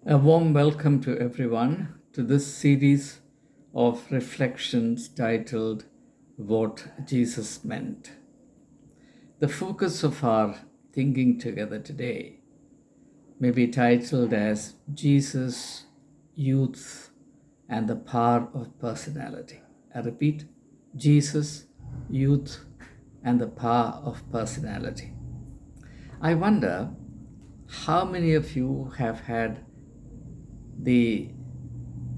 A warm welcome to everyone to this series of reflections titled What Jesus Meant. The focus of our thinking together today may be titled as Jesus, Youth, and the Power of Personality. I repeat, Jesus, Youth, and the Power of Personality. I wonder how many of you have had the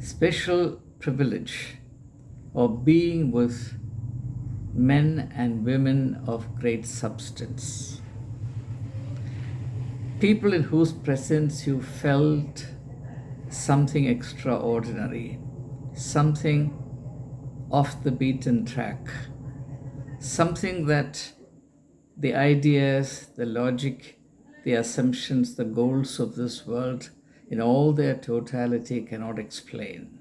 special privilege of being with men and women of great substance, people in whose presence you felt something extraordinary, something off the beaten track, something that the ideas, the logic, the assumptions, the goals of this world in all their totality cannot explain.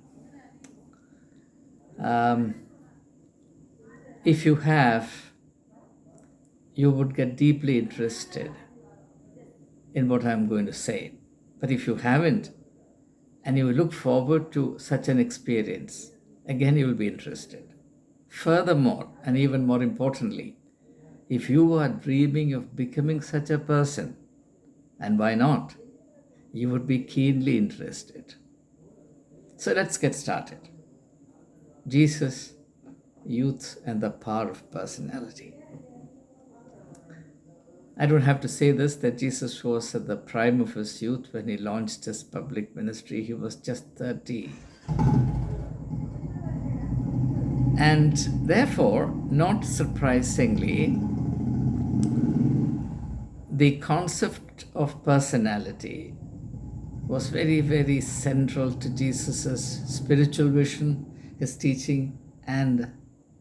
If you have, you would get deeply interested in what I'm going to say. But if you haven't, and you look forward to such an experience, again, you will be interested. Furthermore, and even more importantly, if you are dreaming of becoming such a person, and why not, you would be keenly interested. So let's get started. Jesus, Youth, and the Power of Personality. I don't have to say this that Jesus was at the prime of his youth when he launched his public ministry. He was just 30. And therefore, not surprisingly, the concept of personality was very, very central to Jesus' spiritual vision, his teaching, and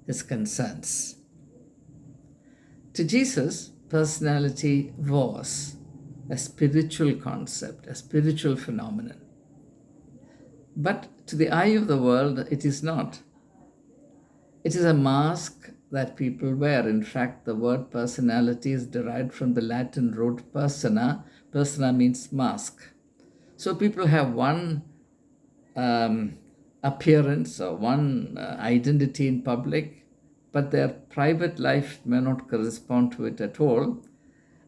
his concerns. To Jesus, personality was a spiritual concept, a spiritual phenomenon. But to the eye of the world, it is not. It is a mask that people wear. In fact, the word personality is derived from the Latin root persona. Persona means mask. So people have one appearance or one identity in public, but their private life may not correspond to it at all.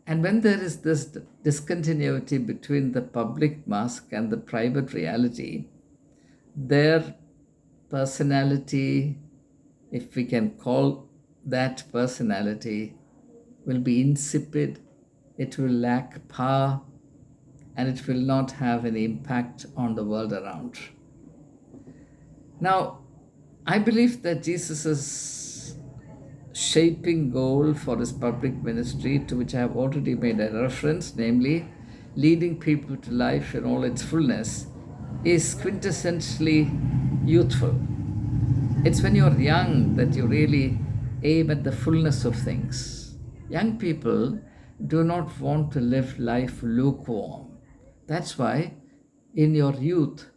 And when there is this discontinuity between the public mask and the private reality, their personality, if we can call that personality, will be insipid, it will lack power, and it will not have any impact on the world around. Now, I believe that Jesus' shaping goal for his public ministry, to which I have already made a reference, namely leading people to life in all its fullness, is quintessentially youthful. It's when you're young that you really aim at the fullness of things. Young people do not want to live life lukewarm. That's why in your youth,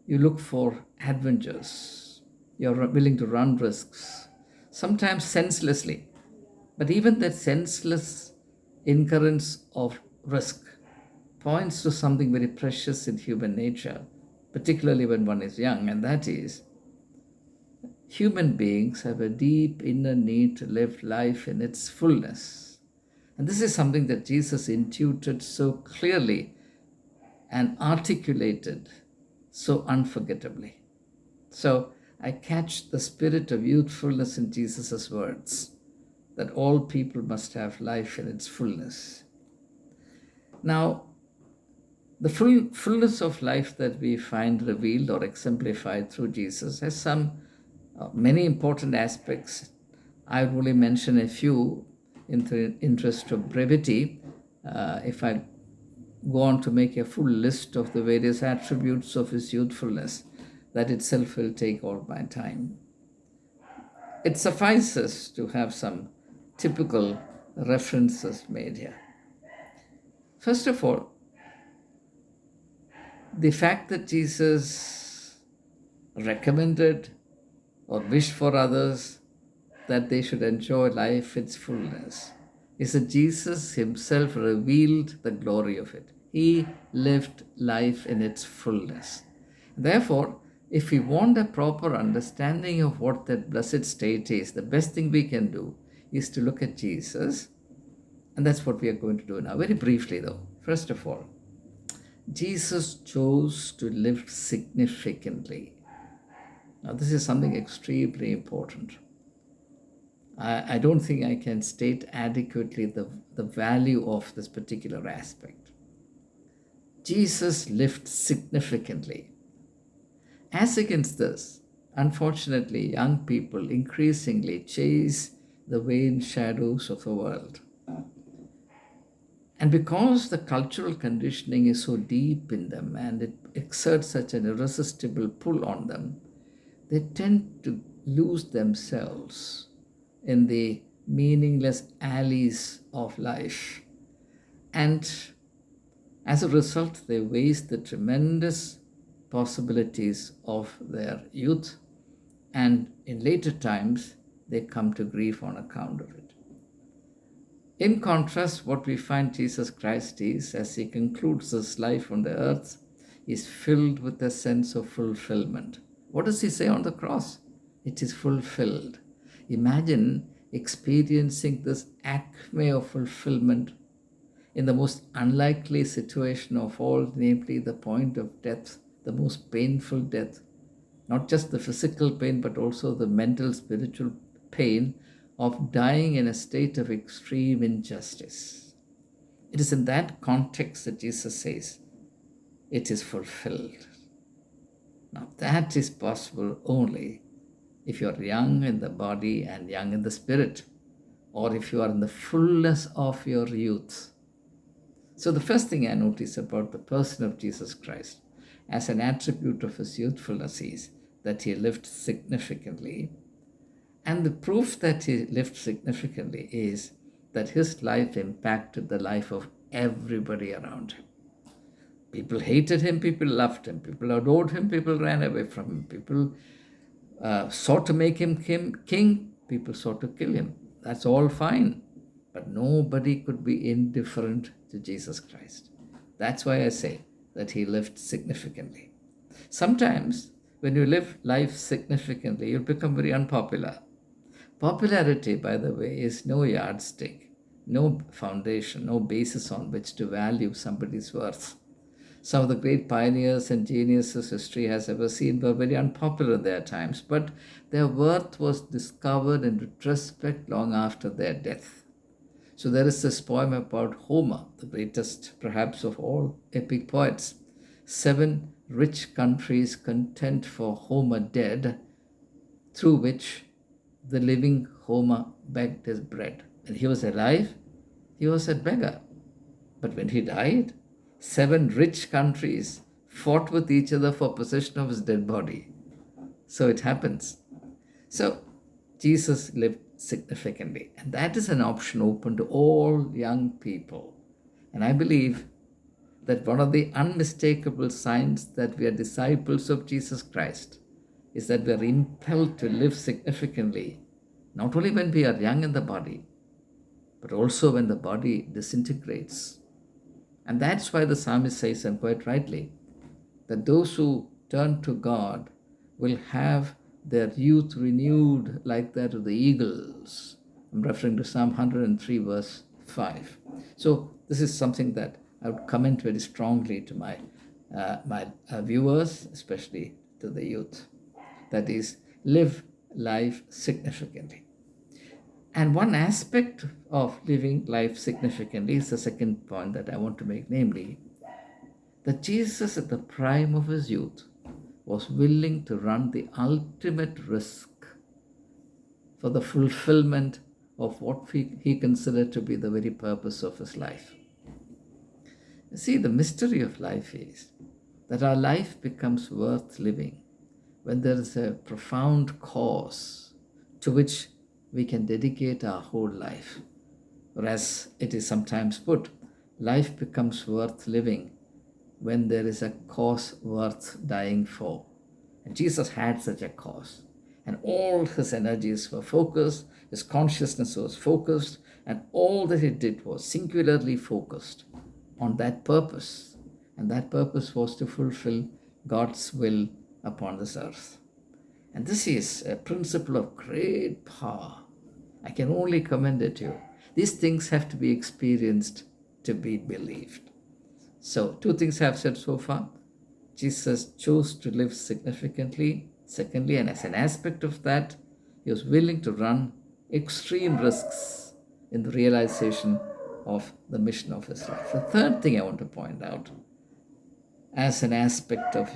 you look for adventures. You're willing to run risks, sometimes senselessly. But even that senseless incurrence of risk points to something very precious in human nature, particularly when one is young, and that is human beings have a deep inner need to live life in its fullness. And this is something that Jesus intuited so clearly and articulated so unforgettably. So I catch the spirit of youthfulness in Jesus' words, that all people must have life in its fullness. Now, the fullness of life that we find revealed or exemplified through Jesus has many important aspects. I will only mention a few in the interest of brevity. If I go on to make a full list of the various attributes of his youthfulness, that itself will take all my time. It suffices to have some typical references made here. First of all, the fact that Jesus recommended or wished for others that they should enjoy life its fullness is that Jesus himself revealed the glory of it. He lived life in its fullness. Therefore, if we want a proper understanding of what that blessed state is, the best thing we can do is to look at Jesus. And that's what we are going to do now. Very briefly, though. First of all, Jesus chose to live significantly. Now, this is something extremely important. I don't think I can state adequately the value of this particular aspect. Jesus lived significantly. As against this, unfortunately, young people increasingly chase the vain shadows of the world. And because the cultural conditioning is so deep in them and it exerts such an irresistible pull on them, they tend to lose themselves in the meaningless alleys of life. And as a result, they waste the tremendous possibilities of their youth, and in later times, they come to grief on account of it. In contrast, what we find Jesus Christ is, as he concludes his life on the earth, is filled with a sense of fulfillment. What does he say on the cross? It is fulfilled. Imagine experiencing this acme of fulfillment in the most unlikely situation of all, namely the point of death, the most painful death, not just the physical pain, but also the mental, spiritual pain of dying in a state of extreme injustice. It is in that context that Jesus says, it is fulfilled. Now, that is possible only if you are young in the body and young in the spirit, or if you are in the fullness of your youth. So the first thing I notice about the person of Jesus Christ as an attribute of his youthfulness is that he lived significantly. And the proof that he lived significantly is that his life impacted the life of everybody around him. People hated him, people loved him, people adored him, people ran away from him, people sought to make him king, people sought to kill him. That's all fine. But nobody could be indifferent to Jesus Christ. That's why I say that he lived significantly. Sometimes, when you live life significantly, you'll become very unpopular. Popularity, by the way, is no yardstick, no foundation, no basis on which to value somebody's worth. Some of the great pioneers and geniuses history has ever seen were very unpopular at their times, but their worth was discovered in retrospect long after their death. So there is this poem about Homer, the greatest perhaps of all epic poets. 7 rich countries content for Homer dead, through which the living Homer begged his bread. And he was alive, he was a beggar. But when he died, 7 rich countries fought with each other for possession of his dead body. So it happens. So Jesus lived significantly. And that is an option open to all young people. And I believe that one of the unmistakable signs that we are disciples of Jesus Christ is that we are impelled to live significantly, not only when we are young in the body, but also when the body disintegrates. And that's why the psalmist says, and quite rightly, that those who turn to God will have their youth renewed like that of the eagles. I'm referring to Psalm 103, verse 5. So this is something that I would comment very strongly to my viewers, especially to the youth. That is, live life significantly. And one aspect of living life significantly is the second point that I want to make, namely, that Jesus at the prime of his youth was willing to run the ultimate risk for the fulfillment of what he considered to be the very purpose of his life. You see, the mystery of life is that our life becomes worth living when there is a profound cause to which we can dedicate our whole life. Or as it is sometimes put, life becomes worth living when there is a cause worth dying for. And Jesus had such a cause. And all his energies were focused, his consciousness was focused, and all that he did was singularly focused on that purpose. And that purpose was to fulfill God's will upon this earth. And this is a principle of great power. I can only commend it to you. These things have to be experienced to be believed. So, two things I have said so far. Jesus chose to live significantly. Secondly, and as an aspect of that, he was willing to run extreme risks in the realization of the mission of his life. The third thing I want to point out, as an aspect of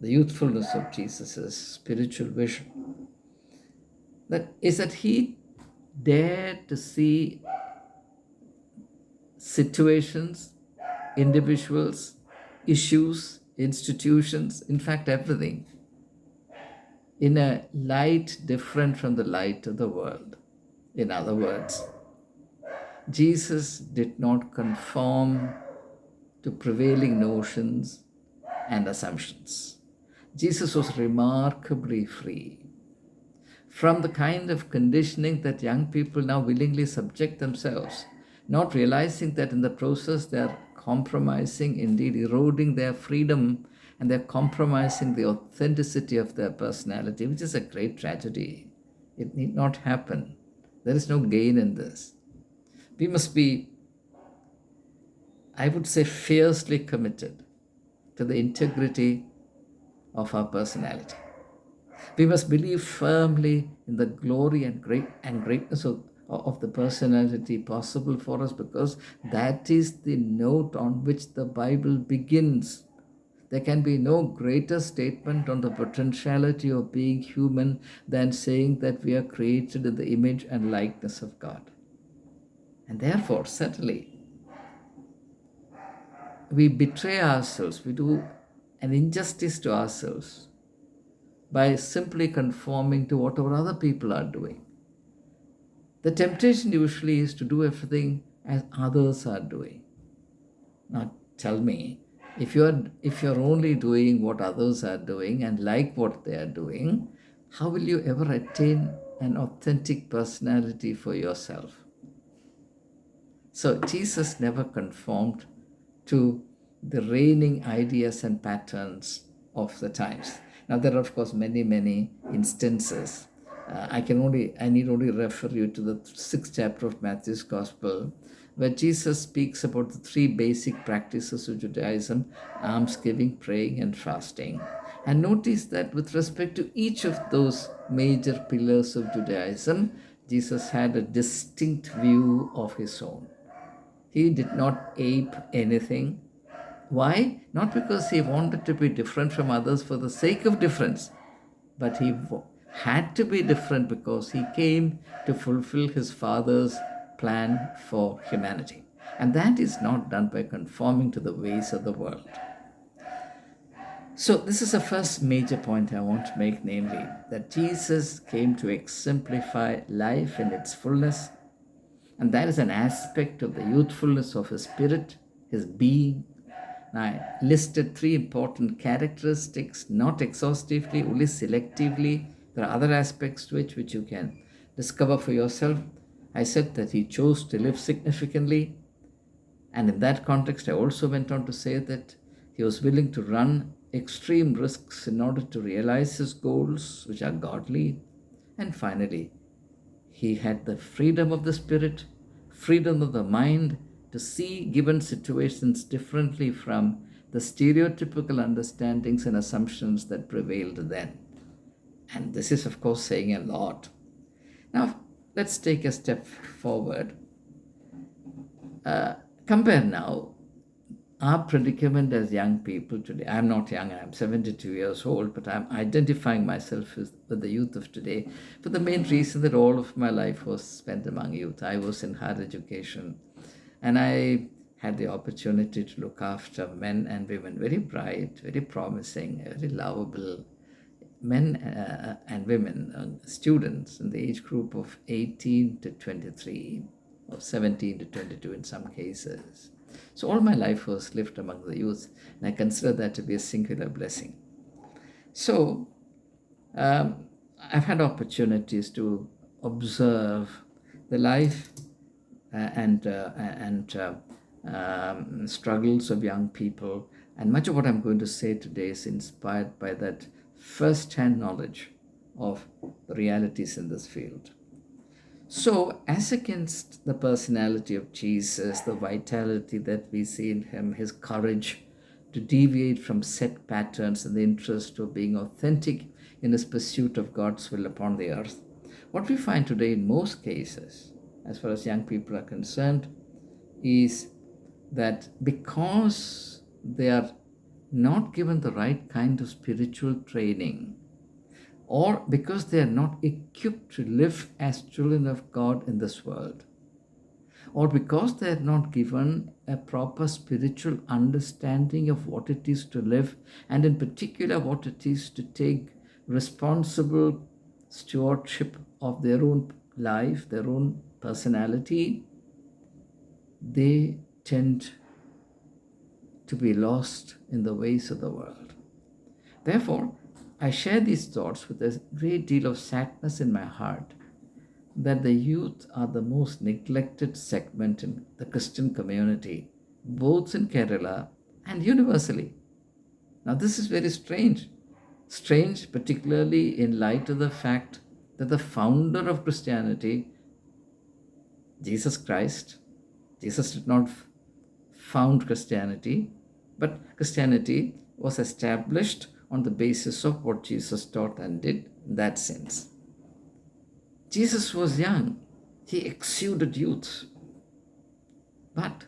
the youthfulness of Jesus' spiritual vision, that is that he dared to see situations, individuals, issues, institutions, in fact, everything, in a light different from the light of the world. In other words, Jesus did not conform to prevailing notions and assumptions. Jesus was remarkably free from the kind of conditioning that young people now willingly subject themselves, not realizing that in the process they are compromising, indeed eroding their freedom, and they're compromising the authenticity of their personality, which is a great tragedy. It need not happen. There is no gain in this. We must be, I would say, fiercely committed to the integrity of our personality. We must believe firmly in the glory and greatness of the personality possible for us, because that is the note on which the Bible begins. There can be no greater statement on the potentiality of being human than saying that we are created in the image and likeness of God. And therefore, certainly, we betray ourselves, we do an injustice to ourselves by simply conforming to whatever other people are doing. The temptation usually is to do everything as others are doing. Now tell me, if you're only doing what others are doing and like what they are doing, how will you ever attain an authentic personality for yourself? So Jesus never conformed to the reigning ideas and patterns of the times. Now there are of course many instances. I need only refer you to the 6th chapter of Matthew's Gospel, where Jesus speaks about the 3 basic practices of Judaism: almsgiving, praying, and fasting. And notice that with respect to each of those major pillars of Judaism, Jesus had a distinct view of his own. He did not ape anything. Why? Not because he wanted to be different from others for the sake of difference, but he had to be different because he came to fulfill his Father's plan for humanity. And that is not done by conforming to the ways of the world. So this is the first major point I want to make, namely that Jesus came to exemplify life in its fullness, and that is an aspect of the youthfulness of his spirit, his being. Now, I listed 3 important characteristics, not exhaustively, only selectively. There are other aspects to it which you can discover for yourself. I said that he chose to live significantly. And in that context, I also went on to say that he was willing to run extreme risks in order to realize his goals, which are godly. And finally, he had the freedom of the spirit, freedom of the mind to see given situations differently from the stereotypical understandings and assumptions that prevailed then. And this is, of course, saying a lot. Now, let's take a step forward. Compare now our predicament as young people today. I'm not young, I'm 72 years old, but I'm identifying myself with the youth of today for the main reason that all of my life was spent among youth. I was in higher education, and I had the opportunity to look after men and women, very bright, very promising, very lovable men and women, students in the age group of 18 to 23, or 17 to 22 in some cases. So all my life was lived among the youth, and I consider that to be a singular blessing. So I've had opportunities to observe the life and struggles of young people. And much of what I'm going to say today is inspired by that first-hand knowledge of the realities in this field. So, as against the personality of Jesus, the vitality that we see in him, his courage to deviate from set patterns and the interest of being authentic in his pursuit of God's will upon the earth, what we find today in most cases, as far as young people are concerned, is that because they are not given the right kind of spiritual training, or because they are not equipped to live as children of God in this world, or because they are not given a proper spiritual understanding of what it is to live, and in particular what it is to take responsible stewardship of their own life, their own personality, they tend to be lost in the ways of the world. Therefore, I share these thoughts with a great deal of sadness in my heart that the youth are the most neglected segment in the Christian community, both in Kerala and universally. Now, this is very strange. Strange, particularly in light of the fact that the founder of Christianity, Jesus Christ, Jesus did not found Christianity, but Christianity was established on the basis of what Jesus taught and did in that sense. Jesus was young, he exuded youth. But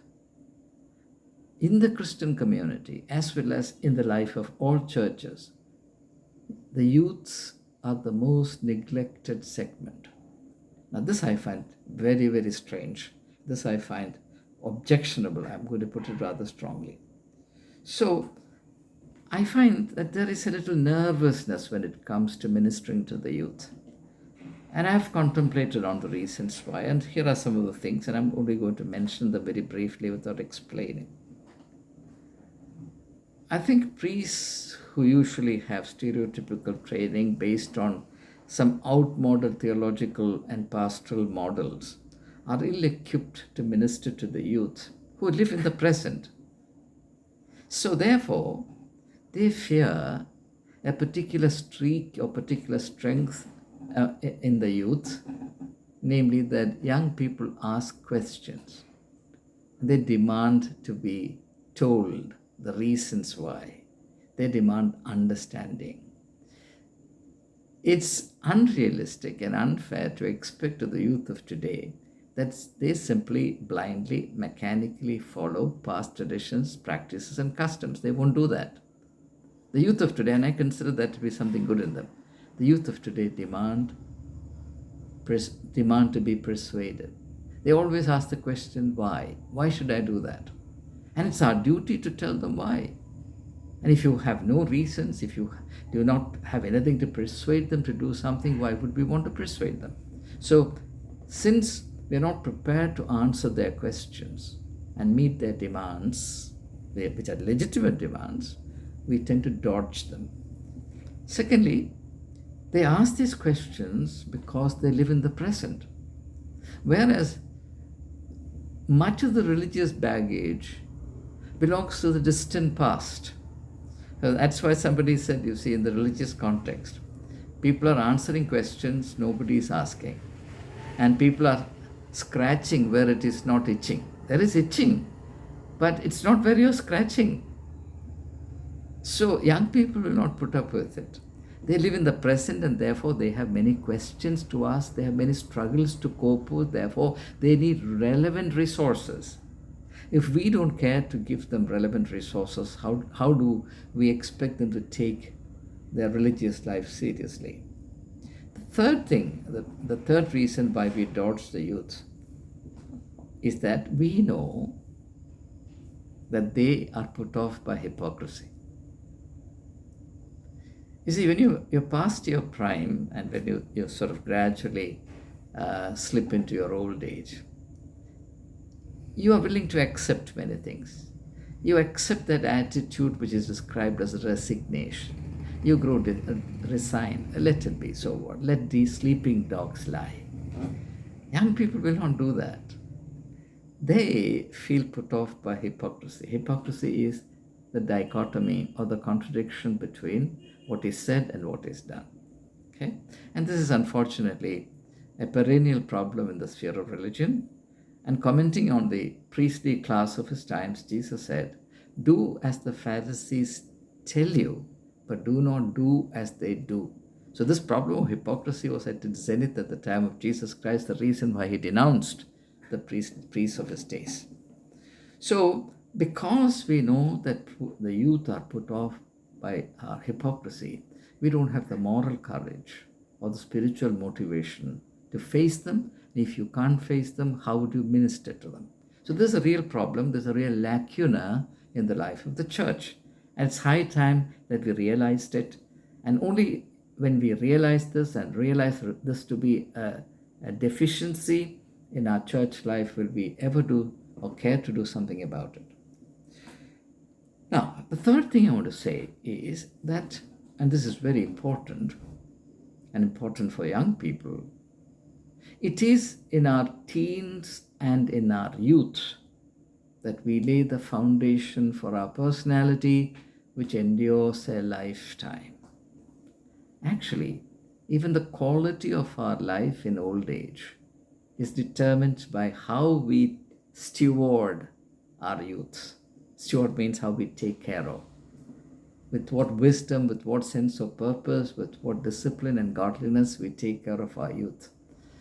in the Christian community, as well as in the life of all churches, the youths are the most neglected segment. Now, this I find very, very strange. This I find objectionable. I'm going to put it rather strongly. So, I find that there is a little nervousness when it comes to ministering to the youth. And I have contemplated on the reasons why, and here are some of the things, and I'm only going to mention them very briefly without explaining. I think priests who usually have stereotypical training based on some outmoded theological and pastoral models are ill-equipped to minister to the youth who live in the present. So therefore, they fear a particular streak or particular strength in the youth, namely that young people ask questions. They demand to be told the reasons why. They demand understanding. It's unrealistic and unfair to expect of the youth of today that they simply blindly, mechanically follow past traditions, practices, and customs. They won't do that. The youth of today, and I consider that to be something good in them, the youth of today demand to be persuaded. They always ask the question, why? Why should I do that? And it's our duty to tell them why. And if you have no reasons, if you do not have anything to persuade them to do something, why would we want to persuade them? So, since we are not prepared to answer their questions and meet their demands, which are legitimate demands, we tend to dodge them. Secondly, they ask these questions because they live in the present. Whereas much of the religious baggage belongs to the distant past. That's why somebody said, you see, in the religious context, people are answering questions nobody is asking. And people are scratching where it is not itching. There is itching, but it's not where you're scratching. So young people will not put up with it. They live in the present and therefore they have many questions to ask. They have many struggles to cope with. Therefore, they need relevant resources. If we don't care to give them relevant resources, how do we expect them to take their religious life seriously? The third thing, the third reason why we dodge the youth is that we know that they are put off by hypocrisy. You see, when you're past your prime and when you sort of gradually slip into your old age, you are willing to accept many things. You accept that attitude which is described as resignation. You grow resigned. Let it be, so what? Let these sleeping dogs lie. Young people will not do that. they feel put off by hypocrisy. Hypocrisy is the dichotomy or the contradiction between what is said and what is done. Okay? And this is unfortunately a perennial problem in the sphere of religion. And commenting on the priestly class of his times, Jesus said, "Do as the Pharisees tell you, but do not do as they do." So, this problem of hypocrisy was at its zenith at the time of Jesus Christ, the reason why he denounced the priests of his days. So, because we know that the youth are put off by our hypocrisy, we don't have the moral courage or the spiritual motivation to face them. If you can't face them, how would you minister to them? So, there's a real problem, there's a real lacuna in the life of the church. And it's high time that we realized it. And only when we realize this and realize this to be a deficiency in our church life will we ever do or care to do something about it. Now, the third thing I want to say is that, and this is very important and important for young people, it is in our teens and in our youth that we lay the foundation for our personality, which endures a lifetime. Actually, even the quality of our life in old age is determined by how we steward our youth. Steward means how we take care of. With what wisdom, with what sense of purpose, with what discipline and godliness we take care of our youth.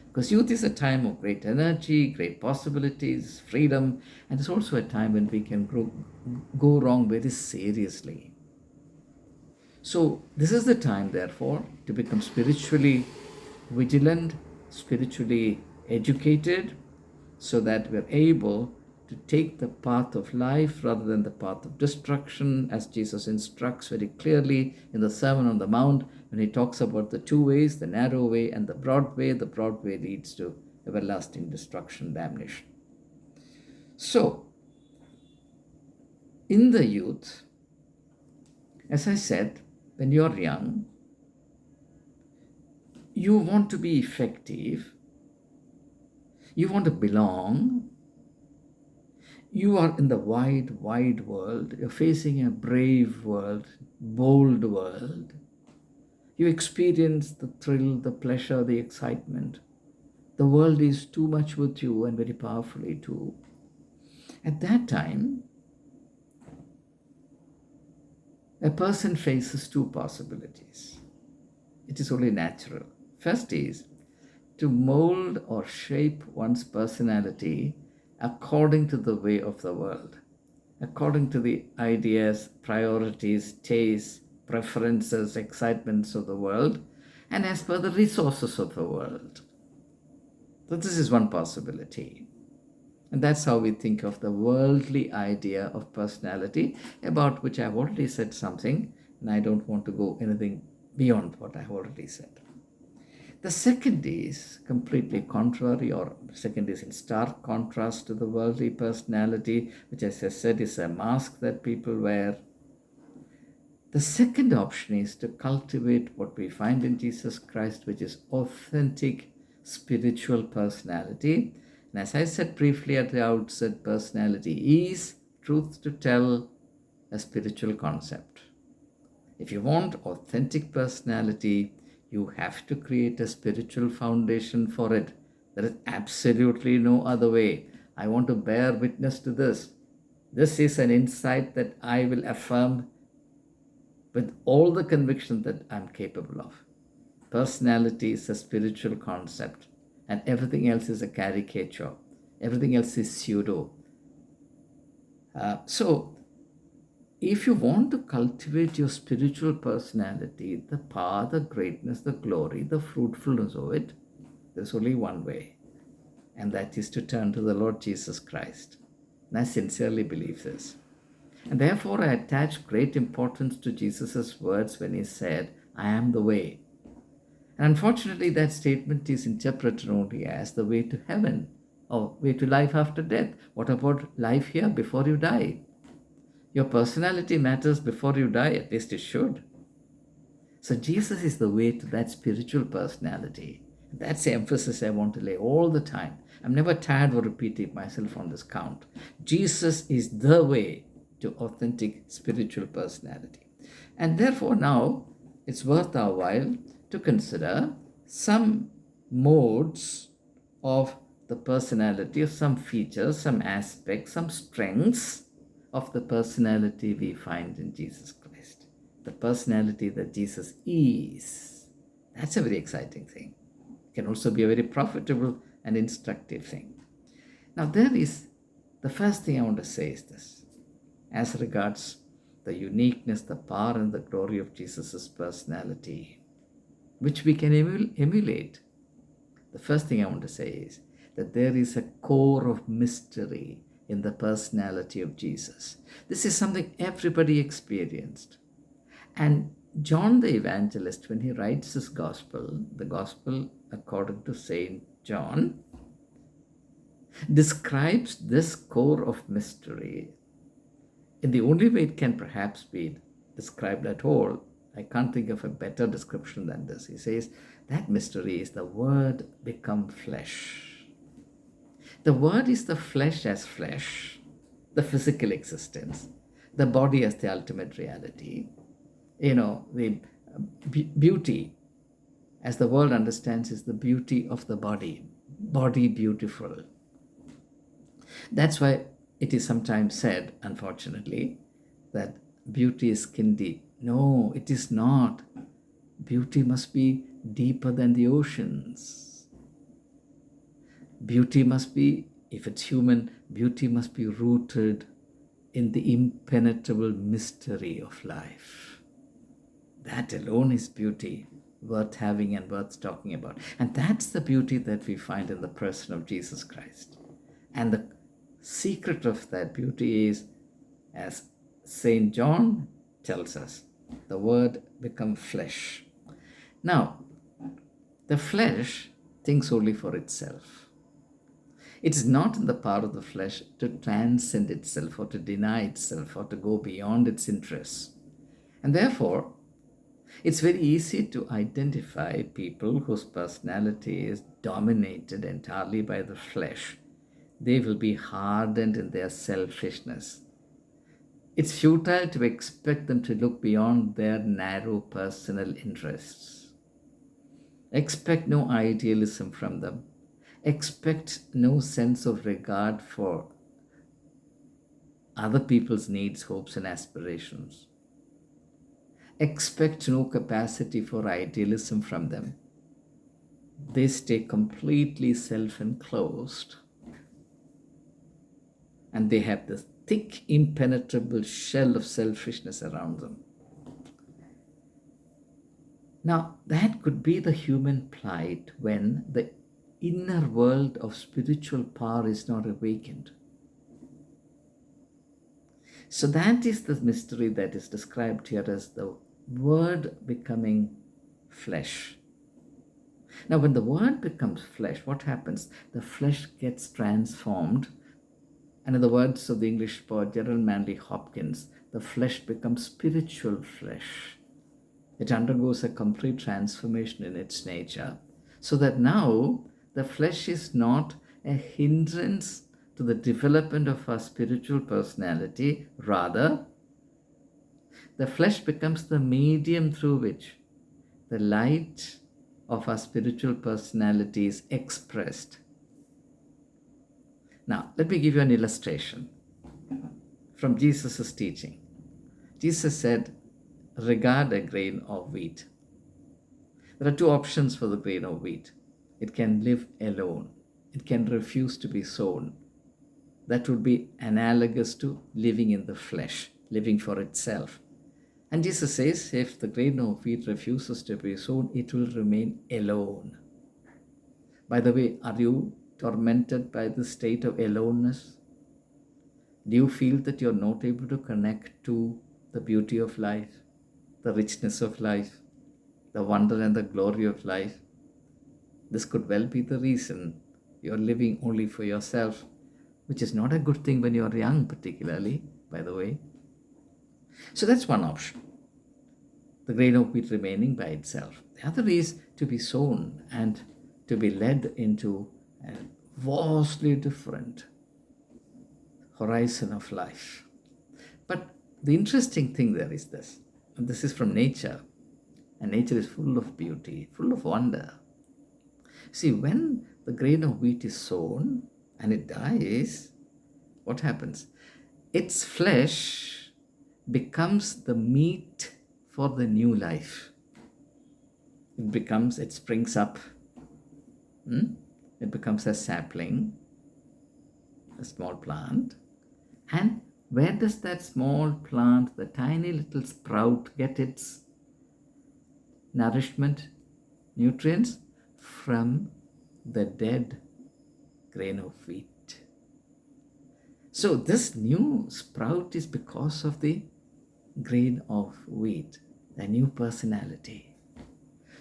Because youth is a time of great energy, great possibilities, freedom, and it's also a time when we can go wrong very seriously. So, this is the time, therefore, to become spiritually vigilant, spiritually educated, so that we're able to take the path of life rather than the path of destruction, as Jesus instructs very clearly in the Sermon on the Mount when he talks about the two ways, the narrow way and the broad way. The broad way leads to everlasting destruction, damnation. So, in the youth, as I said, when you're young, you want to be effective, you want to belong, you are in the wide, wide world, you're facing a brave world, bold world. You experience the thrill, the pleasure, the excitement. The world is too much with you and very powerfully too. At that time, a person faces two possibilities. It is only natural. First is to mold or shape one's personality according to the way of the world, according to the ideas, priorities, tastes, preferences, excitements of the world, and as per the resources of the world. So, this is one possibility. And that's how we think of the worldly idea of personality, about which I've already said something, and I don't want to go anything beyond what I've already said. The second is completely contrary, or second is in stark contrast to the worldly personality, which, as I said, is a mask that people wear. The second option is to cultivate what we find in Jesus Christ, which is authentic spiritual personality. And as I said briefly at the outset, personality is, truth to tell, a spiritual concept. If you want authentic personality, you have to create a spiritual foundation for it. There is absolutely no other way. I want to bear witness to this. This is an insight that I will affirm with all the conviction that I'm capable of. Personality is a spiritual concept, and everything else is a caricature. Everything else is pseudo. So, if you want to cultivate your spiritual personality, the power, the greatness, the glory, the fruitfulness of it, there's only one way, and that is to turn to the Lord Jesus Christ. And I sincerely believe this. And therefore, I attach great importance to Jesus' words when he said, "I am the way." And unfortunately, that statement is interpreted only as the way to heaven or way to life after death. What about life here before you die? Your personality matters before you die, at least it should. So Jesus is the way to that spiritual personality. That's the emphasis I want to lay all the time. I'm never tired of repeating myself on this count. Jesus is the way to authentic spiritual personality. And therefore, now it's worth our while to consider some modes of the personality, of some features, some aspects, some strengths of the personality we find in Jesus Christ. The personality that Jesus is. That's a very exciting thing. It can also be a very profitable and instructive thing. Now, the first thing I want to say is this, as regards the uniqueness, the power, and the glory of Jesus' personality, which we can emulate. The first thing I want to say is that there is a core of mystery in the personality of Jesus. This is something everybody experienced. And John the Evangelist, when he writes his gospel, the gospel according to Saint John, describes this core of mystery in the only way it can perhaps be described at all. I can't think of a better description than this. He says that mystery is the Word become flesh. The Word is the flesh as flesh, the physical existence, the body as the ultimate reality. The beauty, as the world understands, is the beauty of the body beautiful. That's why it is sometimes said, unfortunately, that beauty is skin deep. No, it is not. Beauty must be deeper than the oceans. Beauty must be, if it's human, beauty must be rooted in the impenetrable mystery of life. That alone is beauty worth having and worth talking about. And that's the beauty that we find in the person of Jesus Christ. And the secret of that beauty is, as Saint John tells us, the Word become flesh. Now, the flesh thinks only for itself. It is not in the power of the flesh to transcend itself or to deny itself or to go beyond its interests. And therefore, it's very easy to identify people whose personality is dominated entirely by the flesh. They will be hardened in their selfishness. It's futile to expect them to look beyond their narrow personal interests. Expect no idealism from them. Expect no sense of regard for other people's needs, hopes, and aspirations. Expect no capacity for idealism from them. They stay completely self-enclosed. And they have this thick, impenetrable shell of selfishness around them. Now, that could be the human plight when the inner world of spiritual power is not awakened. So that is the mystery that is described here as the Word becoming flesh. Now, when the Word becomes flesh, what happens? The flesh gets transformed. And in the words of the English poet Gerald Manley Hopkins, the flesh becomes spiritual flesh. It undergoes a complete transformation in its nature, so that now the flesh is not a hindrance to the development of our spiritual personality. Rather, the flesh becomes the medium through which the light of our spiritual personality is expressed. Now, let me give you an illustration from Jesus' teaching. Jesus said, regard a grain of wheat. There are two options for the grain of wheat. It can live alone. It can refuse to be sown. That would be analogous to living in the flesh, living for itself. And Jesus says, if the grain of wheat refuses to be sown, it will remain alone. By the way, are you tormented by the state of aloneness? Do you feel that you're not able to connect to the beauty of life, the richness of life, the wonder and the glory of life? This could well be the reason you're living only for yourself, which is not a good thing when you're young, particularly, by the way. So that's one option, the grain of wheat remaining by itself. The other is to be sown and to be led into a vastly different horizon of life. But the interesting thing there is this, and this is from nature, and nature is full of beauty, full of wonder. See, when the grain of wheat is sown and it dies, what happens? Its flesh becomes the meat for the new life. It springs up, it becomes a sapling, a small plant. And where does that small plant, the tiny little sprout, get its nourishment, nutrients? From the dead grain of wheat. So this new sprout is because of the grain of wheat, the new personality.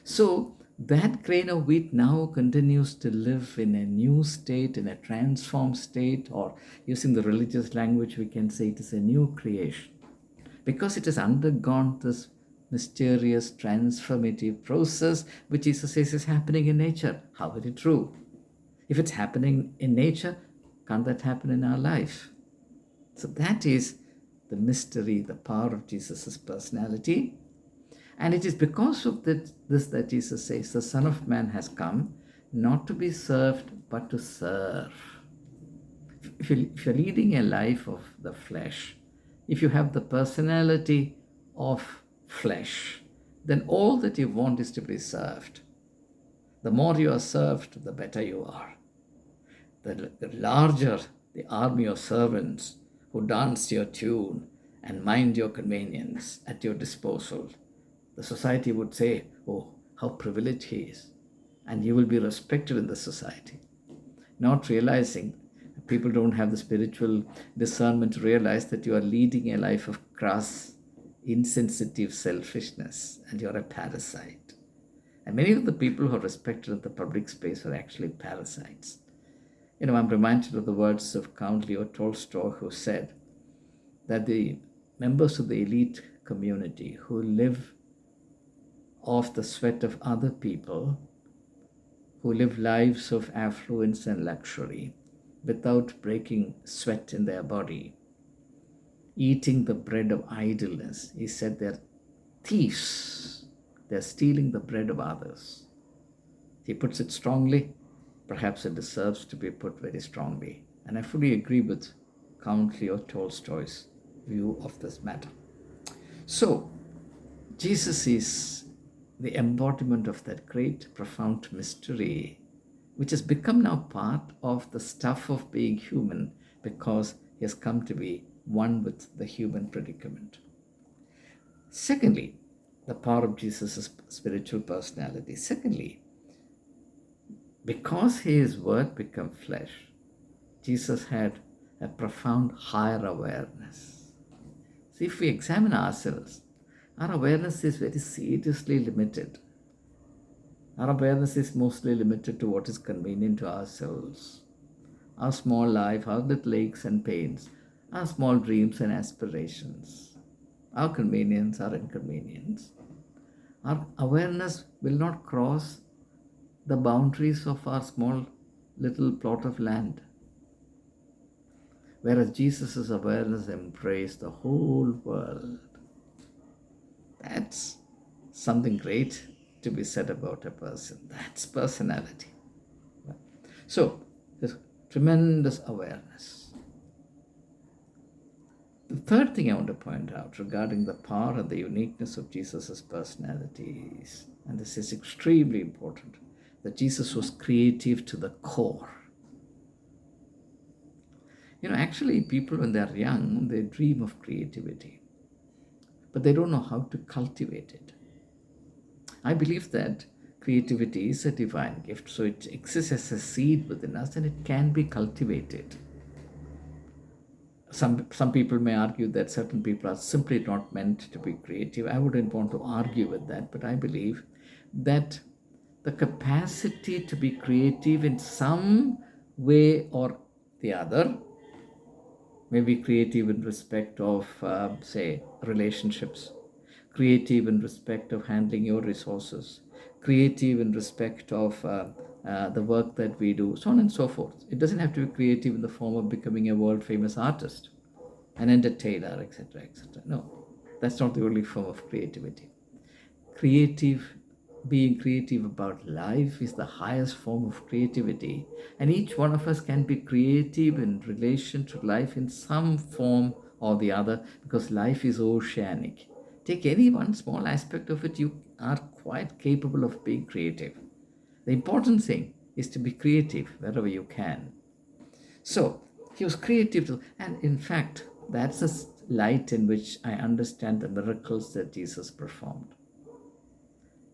So that grain of wheat now continues to live in a new state, in a transformed state, or using the religious language, we can say it is a new creation, because it has undergone this mysterious transformative process which Jesus says is happening in nature. How very true. If it's happening in nature, can't that happen in our life? So that is the mystery, the power of Jesus' personality. And it is because of this that Jesus says, the Son of Man has come not to be served, but to serve. If you're leading a life of the flesh, if you have the personality of flesh, then all that you want is to be served. The more you are served, the better you are. The larger the army of servants who dance your tune and mind your convenience at your disposal, the society would say, oh, how privileged he is. And you will be respected in the society. Not realizing, people don't have the spiritual discernment to realize that you are leading a life of crass, insensitive selfishness, and you're a parasite. And many of the people who are respected in the public space are actually parasites. I'm reminded of the words of Count Leo Tolstoy, who said that the members of the elite community who live off the sweat of other people, who live lives of affluence and luxury without breaking sweat in their body, eating the bread of idleness, he said they're thieves. They're stealing the bread of others. He puts it strongly. Perhaps it deserves to be put very strongly. And I fully agree with Count Leo Tolstoy's view of this matter. So, Jesus is the embodiment of that great, profound mystery, which has become now part of the stuff of being human, because he has come to be one with the human predicament. Secondly, the power of Jesus' spiritual personality. Secondly, because his word became flesh, Jesus had a profound higher awareness. See, if we examine ourselves, our awareness is very seriously limited. Our awareness is mostly limited to what is convenient to ourselves. Our small life, our little aches and pains, our small dreams and aspirations, our convenience, our inconvenience. Our awareness will not cross the boundaries of our small little plot of land. Whereas Jesus' awareness embraced the whole world. That's something great to be said about a person. That's personality. So, there's tremendous awareness. The third thing I want to point out regarding the power and the uniqueness of Jesus' personality is, and this is extremely important, that Jesus was creative to the core. Actually, people, when they're young, they dream of creativity, but they don't know how to cultivate it. I believe that creativity is a divine gift, so it exists as a seed within us and it can be cultivated. Some people may argue that certain people are simply not meant to be creative. I wouldn't want to argue with that, but I believe that the capacity to be creative in some way or the other, maybe creative in respect of, say, relationships, creative in respect of handling your resources, creative in respect of the work that we do, so on and so forth. It doesn't have to be creative in the form of becoming a world famous artist, an entertainer, etc., etc. No, that's not the only form of creativity. Creative, being creative about life is the highest form of creativity, and each one of us can be creative in relation to life in some form or the other, because life is oceanic. Take any one small aspect of it, you are quite capable of being creative. The important thing is to be creative wherever you can. So he was creative too. And in fact, that's the light in which I understand the miracles that Jesus performed.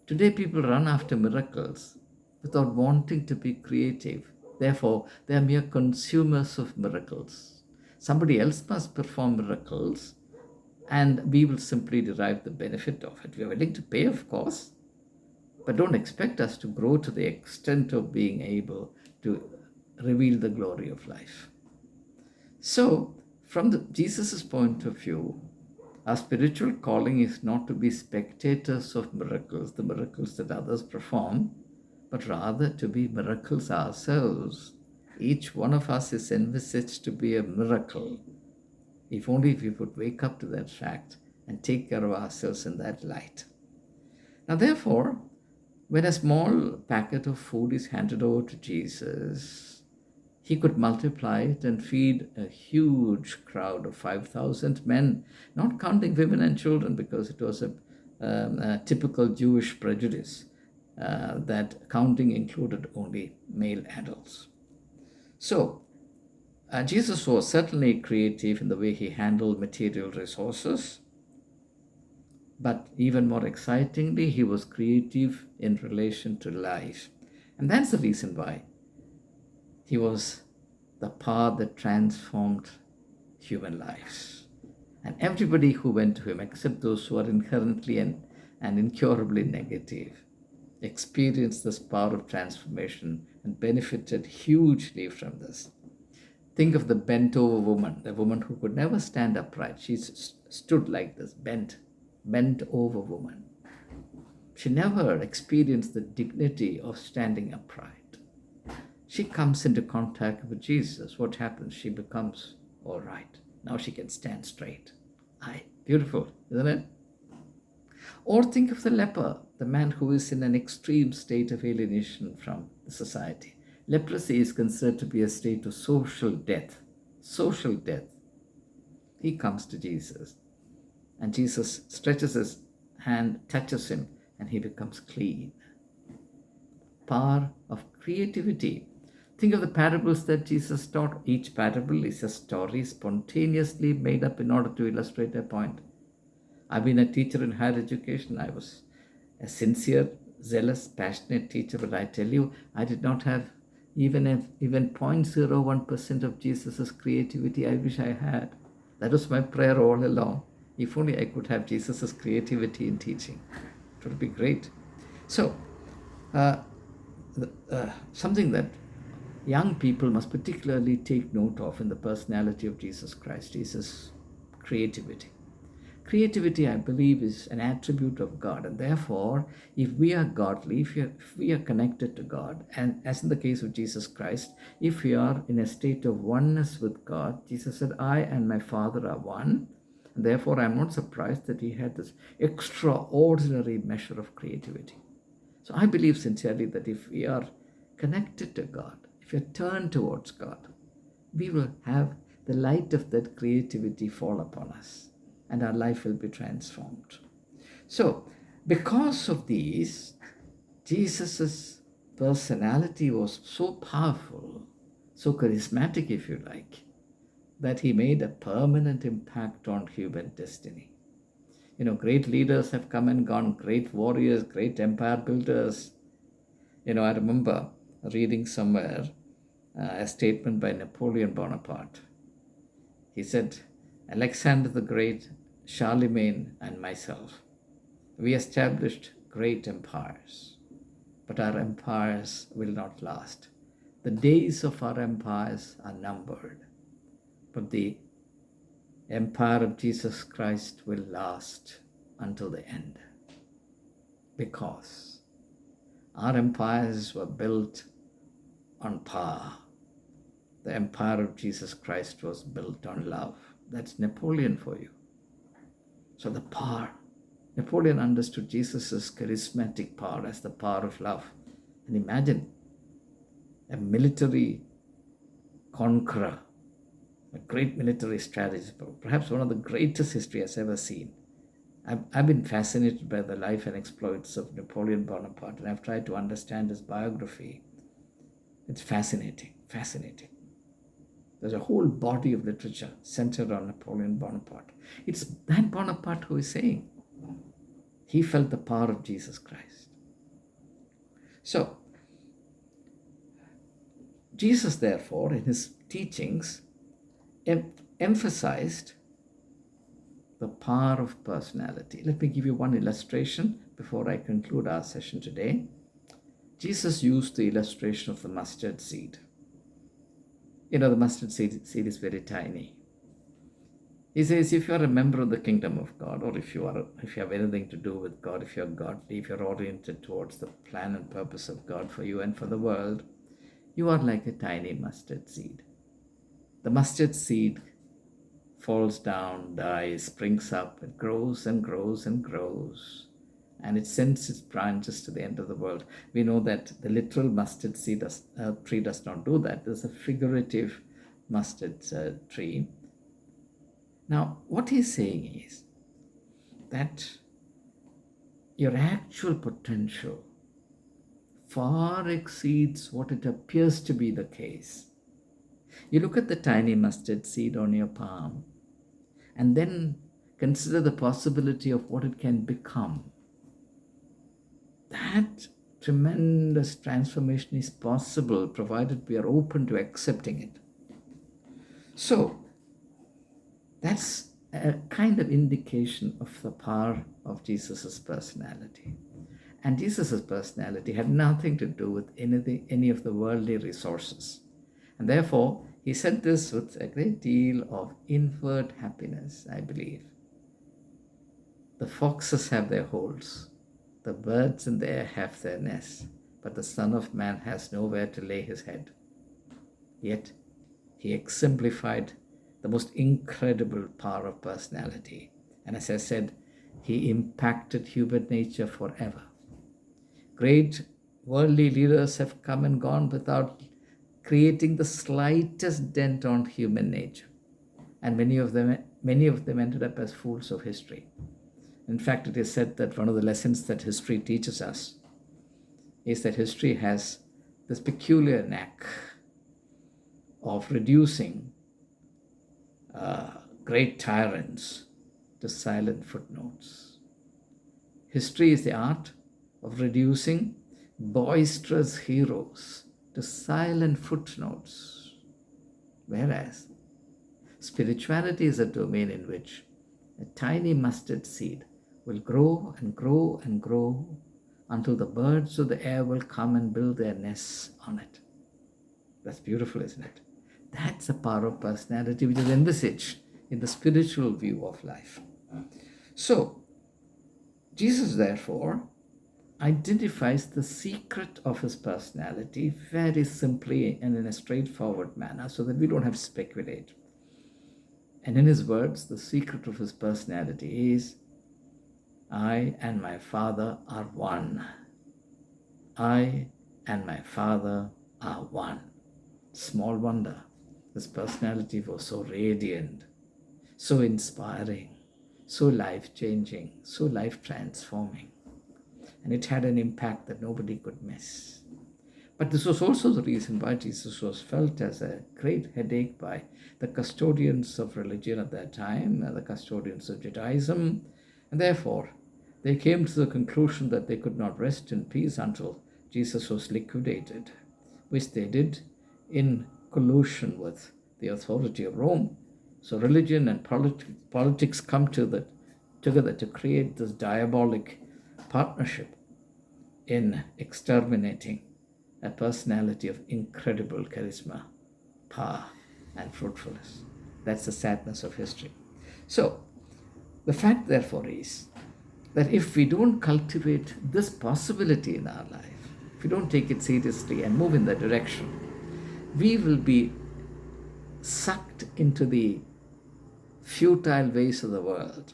Today, people run after miracles without wanting to be creative. Therefore, they are mere consumers of miracles. Somebody else must perform miracles, and we will simply derive the benefit of it. We are willing to pay, of course, but don't expect us to grow to the extent of being able to reveal the glory of life. So, from Jesus' point of view, our spiritual calling is not to be spectators of miracles, the miracles that others perform, but rather to be miracles ourselves. Each one of us is envisaged to be a miracle, if only we would wake up to that fact and take care of ourselves in that light. Now, therefore, when a small packet of food is handed over to Jesus, he could multiply it and feed a huge crowd of 5,000 men, not counting women and children, because it was a typical Jewish prejudice that counting included only male adults. So, Jesus was certainly creative in the way he handled material resources, but even more excitingly, he was creative in relation to life. And that's the reason why he was the power that transformed human lives. And everybody who went to him, except those who are inherently and incurably negative, experienced this power of transformation and benefited hugely from this. Think of the bent over woman, the woman who could never stand upright. She stood like this, bent over woman. She never experienced the dignity of standing upright. She comes into contact with Jesus. What happens? She becomes all right. Now she can stand straight. Aye, beautiful, isn't it? Or think of the leper, the man who is in an extreme state of alienation from the society. Leprosy is considered to be a state of social death. Social death. He comes to Jesus, and Jesus stretches his hand, touches him, and he becomes clean. Power of creativity. Think of the parables that Jesus taught. Each parable is a story spontaneously made up in order to illustrate a point. I've been a teacher in higher education. I was a sincere, zealous, passionate teacher, but I tell you, I did not have even 0.01% of Jesus's creativity. I wish I had. That was my prayer all along. If only I could have Jesus's creativity in teaching, it would be great. So, something that young people must particularly take note of in the personality of Jesus Christ is his creativity. Creativity, I believe, is an attribute of God, and therefore, if we are godly, if we are connected to God, and as in the case of Jesus Christ, if we are in a state of oneness with God, Jesus said, I and my Father are one, and therefore I'm not surprised that he had this extraordinary measure of creativity. So I believe sincerely that if we are connected to God, if we are turned towards God, we will have the light of that creativity fall upon us, and our life will be transformed. So, because of these, Jesus' personality was so powerful, so charismatic, if you like, that he made a permanent impact on human destiny. You know, great leaders have come and gone, great warriors, great empire builders. You know, I remember reading somewhere a statement by Napoleon Bonaparte. He said, Alexander the Great, Charlemagne, and myself, we established great empires, but our empires will not last. The days of our empires are numbered, but the empire of Jesus Christ will last until the end, because our empires were built on power. The empire of Jesus Christ was built on love. That's Napoleon for you. So the power, Napoleon understood Jesus' charismatic power as the power of love. And imagine a military conqueror, a great military strategist, perhaps one of the greatest history has ever seen. I've been fascinated by the life and exploits of Napoleon Bonaparte, and I've tried to understand his biography. It's fascinating, fascinating. There's a whole body of literature centered on Napoleon Bonaparte. It's that Bonaparte who is saying he felt the power of Jesus Christ. So, Jesus, therefore, in his teachings, emphasized the power of personality. Let me give you one illustration before I conclude our session today. Jesus used the illustration of the mustard seed. You know, the mustard seed is very tiny. He says, if you are a member of the kingdom of God, or if you have anything to do with God, if you're godly, if you're oriented towards the plan and purpose of God for you and for the world, you are like a tiny mustard seed. The mustard seed falls down, dies, springs up, it grows and grows and grows, and it sends its branches to the end of the world. We know that the literal mustard seed tree does not do that. There's a figurative mustard tree. Now, what he's saying is that your actual potential far exceeds what it appears to be the case. You look at the tiny mustard seed on your palm and then consider the possibility of what it can become. That tremendous transformation is possible provided we are open to accepting it. So, that's a kind of indication of the power of Jesus' personality. And Jesus' personality had nothing to do with any of the worldly resources. And therefore, he said this with a great deal of inward happiness, I believe. The foxes have their holes, the birds in the air have their nests, but the Son of Man has nowhere to lay his head. Yet, he exemplified the most incredible power of personality. And as I said, he impacted human nature forever. Great worldly leaders have come and gone without creating the slightest dent on human nature. And many of them ended up as fools of history. In fact, it is said that one of the lessons that history teaches us is that history has this peculiar knack of reducing great tyrants to silent footnotes. History is the art of reducing boisterous heroes to silent footnotes. Whereas spirituality is a domain in which a tiny mustard seed will grow and grow and grow until the birds of the air will come and build their nests on it. That's beautiful, isn't it? That's the power of personality which is envisaged in the spiritual view of life. So, Jesus, therefore, identifies the secret of his personality very simply and in a straightforward manner so that we don't have to speculate. And in his words, the secret of his personality is, I and my Father are one. I and my Father are one. Small wonder, his personality was so radiant, so inspiring, so life-changing, so life-transforming. And it had an impact that nobody could miss. But this was also the reason why Jesus was felt as a great headache by the custodians of religion at that time, the custodians of Judaism, and therefore they came to the conclusion that they could not rest in peace until Jesus was liquidated, which they did in collusion with the authority of Rome. So religion and politics come together to create this diabolic partnership in exterminating a personality of incredible charisma, power, and fruitfulness. That's the sadness of history. So, the fact, therefore, is that if we don't cultivate this possibility in our life, if we don't take it seriously and move in that direction, we will be sucked into the futile ways of the world.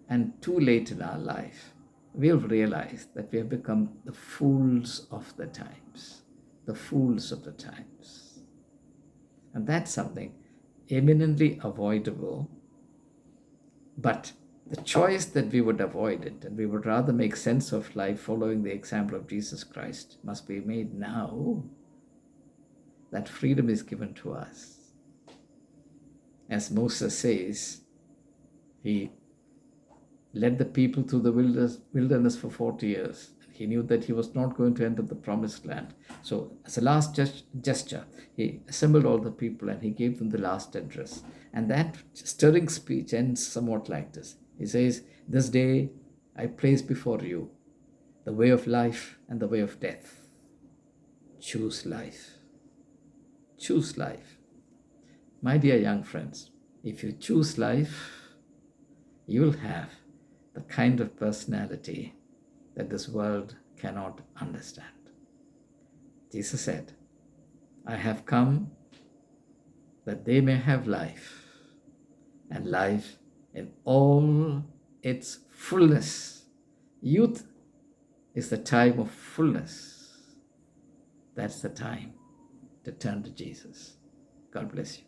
And too late in our life, we'll realize that we have become the fools of the times. The fools of the times. And that's something eminently avoidable. But the choice that we would avoid it and we would rather make sense of life following the example of Jesus Christ must be made now. That freedom is given to us. As Moses says, he led the people through the wilderness for 40 years. He knew that he was not going to enter the promised land. So as a last gesture, he assembled all the people and he gave them the last address. And that stirring speech ends somewhat like this. He says, "This day I place before you the way of life and the way of death. Choose life. Choose life." My dear young friends, if you choose life, you will have the kind of personality that this world cannot understand. Jesus said, "I have come that they may have life, and life in all its fullness." Youth is the time of fullness. That's the time to turn to Jesus. God bless you.